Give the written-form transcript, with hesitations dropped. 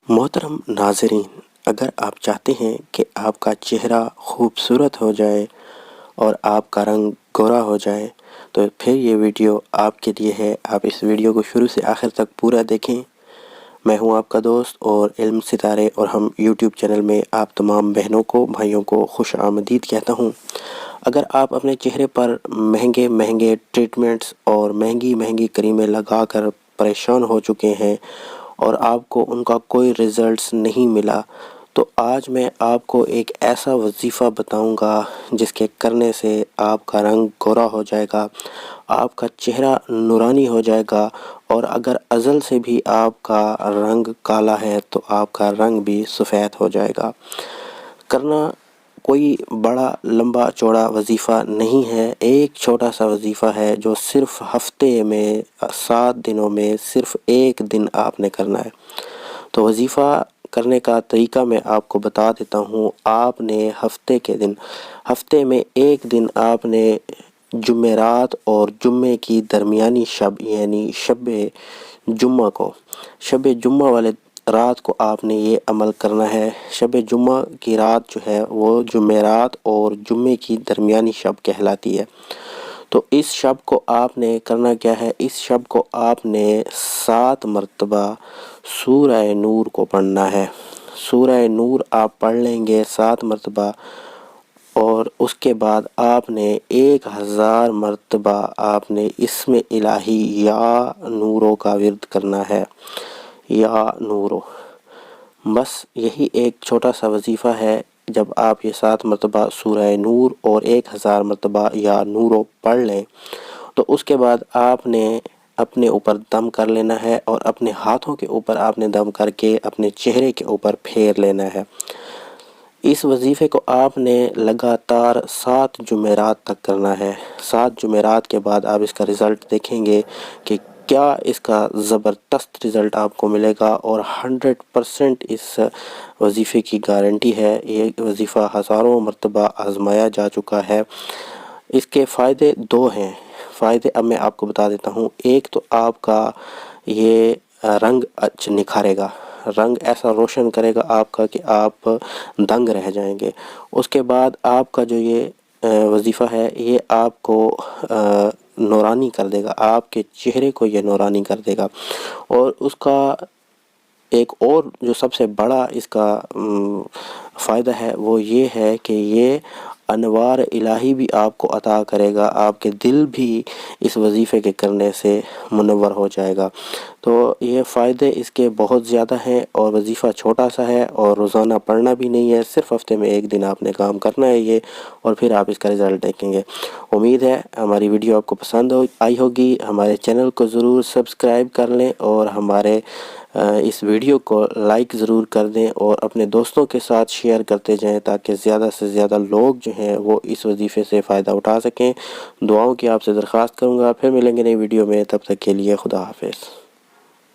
محترم ناظرین، اگر آپ چاہتے ہیں کہ آپ کا چہرہ خوبصورت ہو جائے اور آپ کا رنگ گورا ہو جائے تو پھر یہ ویڈیو آپ کے لیے ہے۔ آپ اس ویڈیو کو شروع سے آخر تک پورا دیکھیں۔ میں ہوں آپ کا دوست اور علم ستارے، اور ہم یوٹیوب چینل میں آپ تمام بہنوں کو بھائیوں کو خوش آمدید کہتا ہوں۔ اگر آپ اپنے چہرے پر مہنگے مہنگے ٹریٹمنٹس اور مہنگی مہنگی کریمیں لگا کر پریشان ہو چکے ہیں اور آپ کو ان کا کوئی رزلٹس نہیں ملا، تو آج میں آپ کو ایک ایسا وظیفہ بتاؤں گا جس کے کرنے سے آپ کا رنگ گورا ہو جائے گا، آپ کا چہرہ نورانی ہو جائے گا، اور اگر ازل سے بھی آپ کا رنگ کالا ہے تو آپ کا رنگ بھی سفید ہو جائے گا۔ کرنا کوئی بڑا لمبا چوڑا وظیفہ نہیں ہے، ایک چھوٹا سا وظیفہ ہے جو صرف ہفتے میں 7 دنوں میں صرف ایک دن آپ نے کرنا ہے۔ تو وظیفہ کرنے کا طریقہ میں آپ کو بتا دیتا ہوں۔ آپ نے ہفتے میں ایک دن آپ نے جمعرات اور جمعے کی درمیانی شب یعنی شب جمعہ والے رات کو آپ نے یہ عمل کرنا ہے۔ شب جمعہ کی رات جو ہے وہ جمعرات اور جمعے کی درمیانی شب کہلاتی ہے۔ تو اس شب کو آپ نے کرنا کیا ہے؟ اس شب کو آپ نے 7 مرتبہ سورہ نور کو پڑھنا ہے۔ سورہ نور آپ پڑھ لیں گے 7 مرتبہ، اور اس کے بعد آپ نے 1000 مرتبہ آپ نے اسم الہی یا نورو کا ورد کرنا ہے۔ یا نورو، بس یہی ایک چھوٹا سا وظیفہ ہے۔ جب آپ یہ 7 مرتبہ سورہ نور اور 1000 مرتبہ یا نورو پڑھ لیں تو اس کے بعد آپ نے اپنے اوپر دم کر لینا ہے، اور اپنے ہاتھوں کے اوپر آپ نے دم کر کے اپنے چہرے کے اوپر پھیر لینا ہے۔ اس وظیفے کو آپ نے لگاتار 7 جمعرات تک کرنا ہے۔ 7 جمعرات کے بعد آپ اس کا رزلٹ دیکھیں گے کہ کیا اس کا زبردست رزلٹ آپ کو ملے گا، اور 100% اس وظیفے کی گارنٹی ہے۔ یہ وظیفہ ہزاروں مرتبہ آزمایا جا چکا ہے۔ اس کے فائدے 2 ہیں۔ فائدے اب میں آپ کو بتا دیتا ہوں۔ ایک تو آپ کا یہ رنگ نکھارے گا، رنگ ایسا روشن کرے گا آپ کا کہ آپ دنگ رہ جائیں گے۔ اس کے بعد آپ کا جو یہ وظیفہ ہے یہ آپ کو نورانی کر دے گا، آپ کے چہرے کو یہ نورانی کر دے گا۔ اور اس کا ایک اور جو سب سے بڑا اس کا فائدہ ہے وہ یہ ہے کہ یہ انوار الہی بھی آپ کو عطا کرے گا، آپ کے دل بھی اس وظیفے کے کرنے سے منور ہو جائے گا۔ تو یہ فائدے اس کے بہت زیادہ ہیں، اور وظیفہ چھوٹا سا ہے، اور روزانہ پڑھنا بھی نہیں ہے، صرف ہفتے میں ایک دن آپ نے کام کرنا ہے یہ، اور پھر آپ اس کا رزلٹ دیکھیں گے۔ امید ہے ہماری ویڈیو آپ کو پسند آئی ہوگی۔ ہمارے چینل کو ضرور سبسکرائب کر لیں، اور ہمارے اس ویڈیو کو لائک ضرور کر دیں، اور اپنے دوستوں کے ساتھ شیئر کرتے جائیں تاکہ زیادہ سے زیادہ لوگ جو ہیں وہ اس وظیفے سے فائدہ اٹھا سکیں۔ دعاؤں کی آپ سے درخواست کروں گا۔ پھر ملیں گے نئی ویڈیو میں، تب تک کے لیے خدا حافظ۔